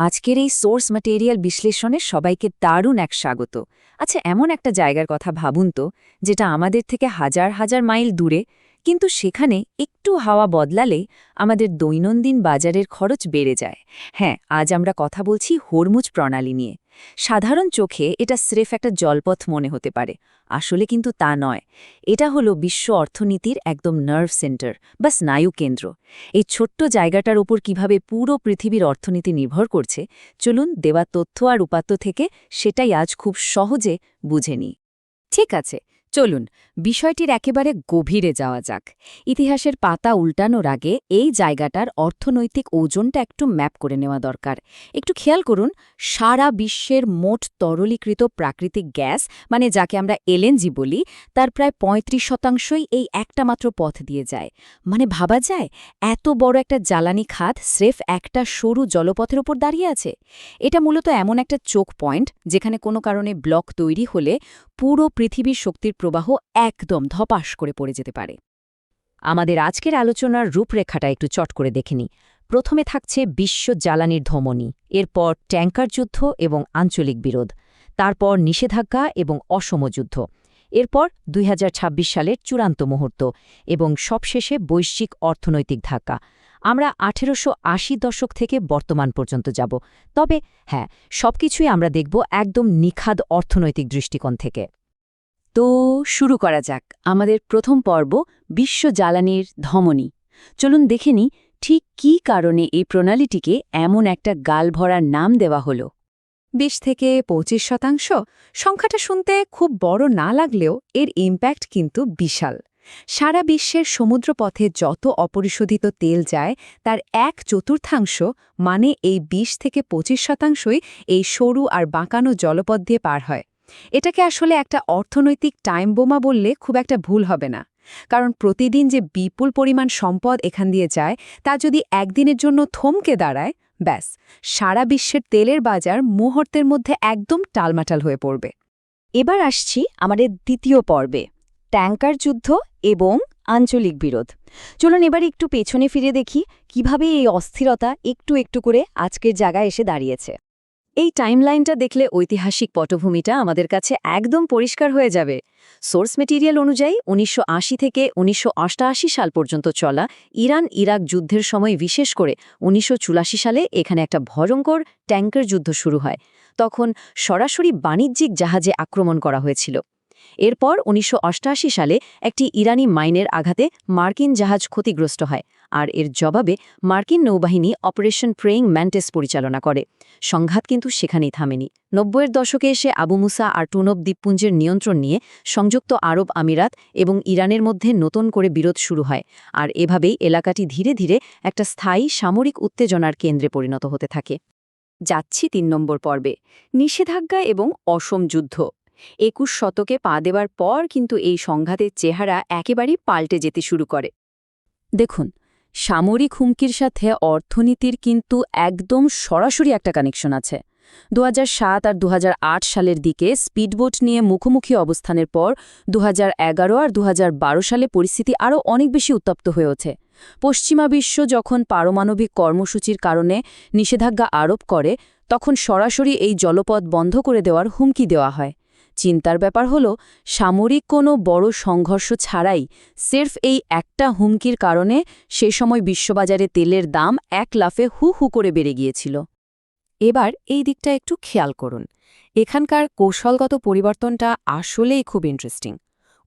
আজকের এই source material বিশ্লেষণে সবাইকে দারুণ এক স্বাগত। আচ্ছা, এমন একটা জায়গার কথা ভাবুন তো, যেটা আমাদের থেকে হাজার হাজার মাইল দূরে, কিন্তু সেখানে একটু হাওয়া বদলালেই আমাদের দৈনন্দিন বাজারের খরচ বেড়ে যায়। হ্যাঁ, আজ আমরা কথা বলছি হরমুজ প্রণালী নিয়ে। সাধারণ চোখে এটা স্রেফ একটা জলপথ মনে হতে পারে, আসলে কিন্তু তা নয়। এটা হলো বিশ্ব অর্থনীতির একদম নার্ভ সেন্টার বা স্নায়ু কেন্দ্র। এই ছোট্ট জায়গাটার উপর কিভাবে পুরো পৃথিবীর অর্থনীতি নির্ভর করছে, চলুন দেওয়া তথ্য আর উপাত্ত থেকে সেটাই আজ খুব সহজে বুঝে নিই। ঠিক আছে, চলুন বিষয়টির একেবারে গভীরে যাওয়া যাক। ইতিহাসের পাতা উল্টানোর আগে এই জায়গাটার অর্থনৈতিক ওজনটা একটু ম্যাপ করে নেওয়া দরকার। একটু খেয়াল করুন, সারা বিশ্বের মোট তরলীকৃত প্রাকৃতিক গ্যাস, মানে যাকে আমরা এলএনজি বলি, তার প্রায় ৩৫% এই একটা মাত্র পথ দিয়ে যায়। মানে ভাবা যায়, এত বড় একটা জ্বালানি খাত স্রেফ একটা সরু জলপথের ওপর দাঁড়িয়ে আছে। এটা মূলত এমন একটা চোক পয়েন্ট যেখানে কোনো কারণে ব্লক তৈরি হলে পুরো পৃথিবীর শক্তির প্রবাহ একদম ধপাস করে পড়ে যেতে পারে। আমাদের আজকের আলোচনার রূপরেখাটা একটু চট করে দেখে নিই। প্রথমে থাকছে বিশ্ব জ্বালানির ধমনী, এরপর ট্যাঙ্কার যুদ্ধ এবং আঞ্চলিক বিরোধ, তারপর নিষেধাজ্ঞা এবং অসম যুদ্ধ, এরপর ২০২৬ সালের চূড়ান্ত মুহূর্ত এবং সবশেষে বৈশ্বিক অর্থনৈতিক ধাক্কা। আমরা ১৮৮০ দশক থেকে বর্তমান পর্যন্ত যাব, তবে হ্যাঁ, সবকিছুই আমরা দেখব একদম নিখাদ অর্থনৈতিক দৃষ্টিকোণ থেকে। তো শুরু করা যাক আমাদের প্রথম পর্ব, বিশ্ব জ্বালানির ধমনী। চলুন দেখে নিই ঠিক কী কারণে এই প্রণালীটিকে এমন একটা গালভরার নাম দেওয়া হলো। ২০ থেকে ২৫%, সংখ্যাটা শুনতে খুব বড় না লাগলেও এর ইম্প্যাক্ট কিন্তু বিশাল। সারা বিশ্বের সমুদ্রপথে যত অপরিশোধিত তেল যায় তার ১/৪ মানে এই ২০ থেকে ২৫%ই এই সরু আর বাঁকানো জলপথ দিয়ে পার হয়। এটাকে আসলে একটা অর্থনৈতিক টাইম বোমা বললে খুব একটা ভুল হবে না, কারণ প্রতিদিন যে বিপুল পরিমাণ সম্পদ এখান দিয়ে যায় তা যদি একদিনের জন্য থমকে দাঁড়ায়, ব্যাস, সারা বিশ্বের তেলের বাজার মুহূর্তের মধ্যে একদম টালমাটাল হয়ে পড়বে। এবার আসছি আমাদের দ্বিতীয় পর্বে, ট্যাঙ্কার যুদ্ধ এবং আঞ্চলিক বিরোধ। চলুন এবার একটু পেছনে ফিরে দেখি কিভাবে এই অস্থিরতা একটু একটু করে আজকের জায়গায় এসে দাঁড়িয়েছে। এই টাইমলাইনটা দেখলে ঐতিহাসিক পটভূমিটা আমাদের কাছে একদম পরিষ্কার হয়ে যাবে। সোর্স মেটেরিয়াল অনুযায়ী ১৯৮০ থেকে ১৯৮৮ সাল পর্যন্ত চলা ইরান ইরাক যুদ্ধের সময়, বিশেষ করে ১৯৮৪ সালে এখানে একটা ভয়ঙ্কর ট্যাঙ্কার যুদ্ধ শুরু হয়। তখন সরাসরি বাণিজ্যিক জাহাজে আক্রমণ করা হয়েছিল। এরপর ১৯৮৮ সালে একটি ইরানি মাইনের আঘাতে মার্কিন জাহাজ ক্ষতিগ্রস্ত হয়, আর এর জবাবে মার্কিন নৌবাহিনী অপারেশন প্রেইং ম্যান্টিস পরিচালনা করে। সংঘাত কিন্তু সেখানেই থামেনি। ৯০-এর দশকে এসে আবু মুসা আর টুনব দ্বীপপুঞ্জের নিয়ন্ত্রণ নিয়ে সংযুক্ত আরব আমিরাত এবং ইরানের মধ্যে নতুন করে বিরোধ শুরু হয়, আর এভাবেই এলাকাটি ধীরে ধীরে একটা স্থায়ী সামরিক উত্তেজনার কেন্দ্রে পরিণত হতে থাকে। যাচ্ছি ৩ নম্বর পর্বে, নিষেধাজ্ঞা এবং অসম যুদ্ধ। ২১ শতকে পা দেবার পর কিন্তু এই সংঘাতের চেহারা একেবারেই পাল্টে যেতে শুরু করে। দেখুন, সামরিক হুমকির সাথে অর্থনীতির কিন্তু একদম সরাসরি একটা কানেকশন আছে। ২০০৭ আর ২০০৮ সালের দিকে স্পিডবোট নিয়ে মুখোমুখি অবস্থানের পর ২০১১ আর ২০১২ সালে পরিস্থিতি আরও অনেক বেশি উত্তপ্ত হয়ে ওঠে। পশ্চিমা বিশ্ব যখন পারমাণবিক কর্মসূচির কারণে নিষেধাজ্ঞা আরোপ করে, তখন সরাসরি এই জলপথ বন্ধ করে দেওয়ার হুমকি দেওয়া হয়। চিন্তার ব্যাপার হল, সামরিক কোনো বড় সংঘর্ষ ছাড়াই সির্ফ এই একটা হুমকির কারণে সে সময় বিশ্ববাজারে তেলের দাম এক লাফে হু হু করে বেড়ে গিয়েছিল। এবার এই দিকটা একটু খেয়াল করুন। এখানকার কৌশলগত পরিবর্তনটা আসলেই খুব ইন্টারেস্টিং।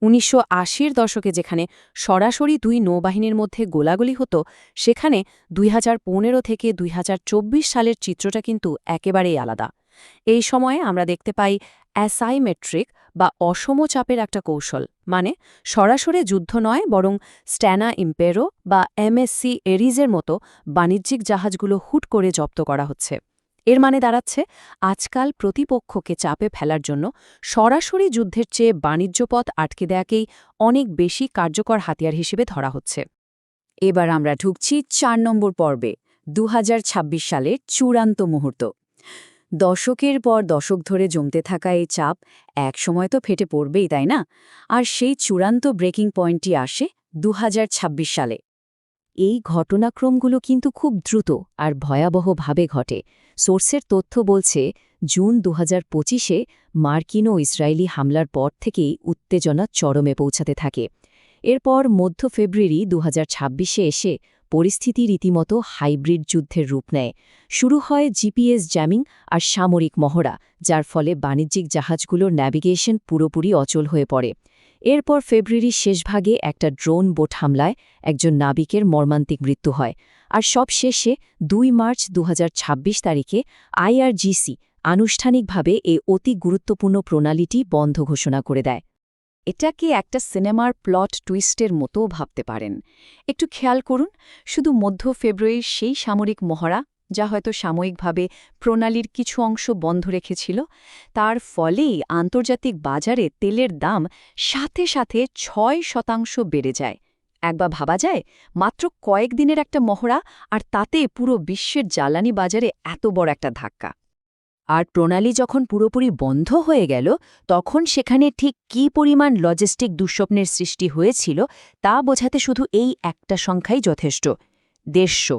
১৯৮০-এর দশকে যেখানে সরাসরি দুই নৌবাহিনীর মধ্যে গোলাগুলি হতো, সেখানে ২০১৫ থেকে ২০২৪ সালের চিত্রটা কিন্তু একেবারেই আলাদা। এই সময়ে আমরা দেখতে পাই অ্যাসাইমেট্রিক বা অসম চাপের একটা কৌশল, মানে সরাসরি যুদ্ধ নয়, বরং স্ট্যানা ইম্পেরো বা এমএসসি এরিজের মতো বাণিজ্যিক জাহাজগুলো হুট করে জব্দ করা হচ্ছে। এর মানে দাঁড়াচ্ছে, আজকাল প্রতিপক্ষকে চাপে ফেলার জন্য সরাসরি যুদ্ধের চেয়ে বাণিজ্যপথ আটকে দেয়াকেই অনেক বেশি কার্যকর হাতিয়ার হিসেবে ধরা হচ্ছে। এবার আমরা ঢুকছি ৪ নম্বর পর্বে, ২০২৬ সালের চূড়ান্ত মুহূর্ত। দশকের পর দশক ধরে জমতে থাকা এই চাপ এক সময় তো ফেটে পড়বেই, তাই না? আর সেই চূড়ান্ত ব্রেকিং পয়েন্টটি আসে ২০২৬ সালে। এই ঘটনাক্রমগুলো কিন্তু খুব দ্রুত আর ভয়াবহভাবে ঘটে। সোর্সের তথ্য বলছে জুন ২০২৫-এ মার্কিন ও ইসরায়েলি হামলার পর থেকেই উত্তেজনা চরমে পৌঁছাতে থাকে। এরপর মধ্য ফেব্রুয়ারি ২০২৬-এ এসে পরিস্থিতি রীতিমতো হাইব্রিড যুদ্ধের রূপ নেয়। শুরু হয় জিপিএস জ্যামিং আর সামরিক মহড়া, যার ফলে বাণিজ্যিক জাহাজগুলোর ন্যাভিগেশন পুরোপুরি অচল হয়ে পড়ে। এরপর ফেব্রুয়ারির শেষভাগে একটা ড্রোন বোট হামলায় একজন নাবিকের মর্মান্তিক মৃত্যু হয়। আর সবশেষে ২ মার্চ ২০২৬ তারিখে আইআরজিসি আনুষ্ঠানিকভাবে এই অতি গুরুত্বপূর্ণ প্রণালীটি বন্ধ ঘোষণা করে দেয়। এটাকে একটা সিনেমার প্লট টুইস্টের মতোও ভাবতে পারেন। একটু খেয়াল করুন, শুধু মধ্য ফেব্রুয়ারির সেই সামরিক মহড়া, যা হয়তো সাময়িকভাবে প্রণালীর কিছু অংশ বন্ধ রেখেছিল, তার ফলেই আন্তর্জাতিক বাজারে তেলের দাম সাথে সাথে ৬% বেড়ে যায়। একবার ভাবা যায়, মাত্র কয়েকদিনের একটা মহড়া, আর তাতে পুরো বিশ্বের জ্বালানি বাজারে এত বড় একটা ধাক্কা। আর প্রণালী যখন পুরোপুরি বন্ধ হয়ে গেল, তখন সেখানে ঠিক কী পরিমাণ লজিস্টিক দুঃস্বপ্নের সৃষ্টি হয়েছিল তা বোঝাতে শুধু এই একটা সংখ্যাই যথেষ্ট। ১৫০।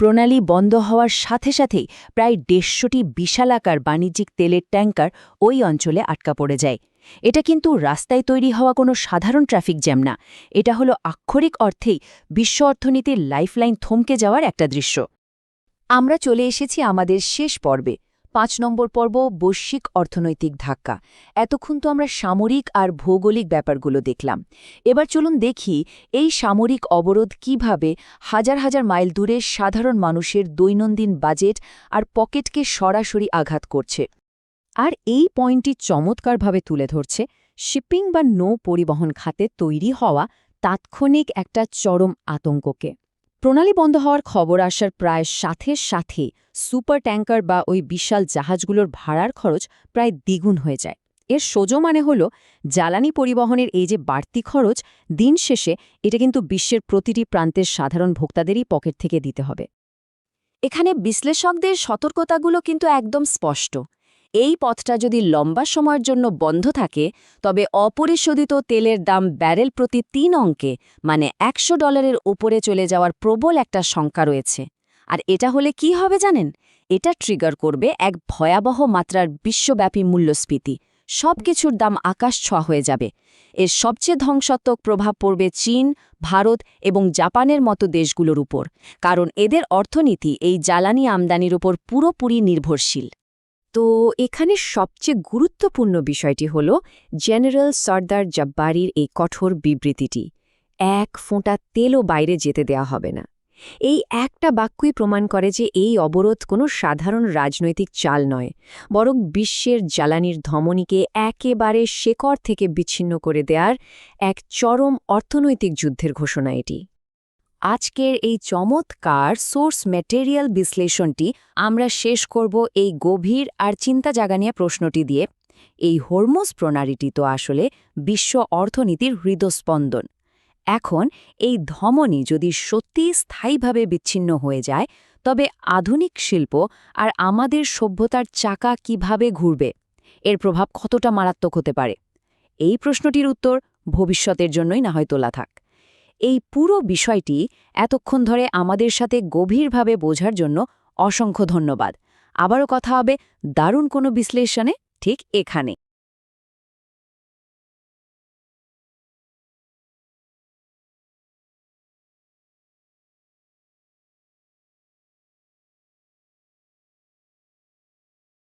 প্রণালী বন্ধ হওয়ার সাথে সাথেই প্রায় ১৫০টি বিশালাকার বাণিজ্যিক তেলের ট্যাঙ্কার ওই অঞ্চলে আটকা পড়ে যায়। এটা কিন্তু রাস্তায় তৈরি হওয়া কোনো সাধারণ ট্রাফিক জ্যাম না, এটা হলো আক্ষরিক অর্থেই বিশ্ব অর্থনীতির লাইফলাইন থমকে যাওয়ার একটা দৃশ্য। আমরা চলে এসেছি আমাদের শেষ পর্বে, ৫ নম্বর পর্ব, বৈশ্বিক অর্থনৈতিক ধাক্কা। এতক্ষণ তো আমরা সামরিক আর ভৌগোলিক ব্যাপারগুলো দেখলাম। এবার চলুন দেখি এই সামরিক অবরোধ কিভাবে হাজার হাজার মাইল দূরে সাধারণ মানুষের দৈনন্দিন বাজেট আর পকেটকে সরাসরি আঘাত করছে। আর এই পয়েন্টটি চমৎকারভাবে তুলে ধরছে শিপিং বা নৌ পরিবহন খাতে তৈরি হওয়া তাৎক্ষণিক একটা চরম আতঙ্ককে। প্রণালী বন্ধ হওয়ার খবর আসার প্রায় সাথে সাথে সুপার ট্যাঙ্কার বা ওই বিশাল জাহাজগুলোর ভাড়ার খরচ প্রায় দ্বিগুণ হয়ে যায়। এর সোজো মানে হলো জ্বালানি পরিবহনের এই যে বাড়তি খরচ, দিন শেষে এটা কিন্তু বিশ্বের প্রতিটি প্রান্তের সাধারণ ভোক্তাদেরই পকেট থেকে দিতে হবে। এখানে বিশ্লেষকদের সতর্কতাগুলো কিন্তু একদম স্পষ্ট। এই পথটা যদি লম্বা সময়ের জন্য বন্ধ থাকে, তবে অপরিশোধিত তেলের দাম ব্যারেল প্রতি ৩ অঙ্কে, মানে $১০০ উপরে চলে যাওয়ার প্রবল একটা শঙ্কা রয়েছে। আর এটা হলে কি হবে জানেন? এটা ট্রিগার করবে এক ভয়াবহ মাত্রার বিশ্বব্যাপী মূল্যস্ফীতি। সবকিছুর দাম আকাশ ছোঁয়া হয়ে যাবে। এর সবচেয়ে ধ্বংসাত্মক প্রভাব পড়বে চীন, ভারত এবং জাপানের মতো দেশগুলোর উপর, কারণ এদের অর্থনীতি এই জ্বালানি আমদানির উপর পুরোপুরি নির্ভরশীল। তো এখানে সবচেয়ে গুরুত্বপূর্ণ বিষয়টি হল জেনারেল সর্দার জাব্বারির এই কঠোর বিবৃতিটি, এক ফোঁটা তেলও বাইরে যেতে দেওয়া হবে না। এই একটা বাক্যই প্রমাণ করে যে এই অবরোধ কোনো সাধারণ রাজনৈতিক চাল নয়, বরং বিশ্বের জ্বালানির ধমনীকে একেবারে শেকড় থেকে বিচ্ছিন্ন করে দেওয়ার এক চরম অর্থনৈতিক যুদ্ধের ঘোষণা এটি। আজকের এই চমৎকার সোর্স ম্যাটেরিয়াল বিশ্লেষণটি আমরা শেষ করব এই গভীর আর চিন্তা জাগানিয়া প্রশ্নটি দিয়ে, এই হরমুজ প্রণালীটি তো আসলে বিশ্ব অর্থনীতির হৃদস্পন্দন। এখন এই ধমনী যদি সত্যিই স্থায়ীভাবে বিচ্ছিন্ন হয়ে যায়, তবে আধুনিক শিল্প আর আমাদের সভ্যতার চাকা কিভাবে ঘুরবে? এর প্রভাব কতটা মারাত্মক হতে পারে? এই প্রশ্নটির উত্তর ভবিষ্যতের জন্যই না হয় তোলা থাক। এই পুরো বিষয়টি এতক্ষণ ধরে আমাদের সাথে গভীরভাবে বোঝার জন্য অসংখ্য ধন্যবাদ। আবারও কথা হবে দারুণ কোনো বিশ্লেষণে, ঠিক এখানে।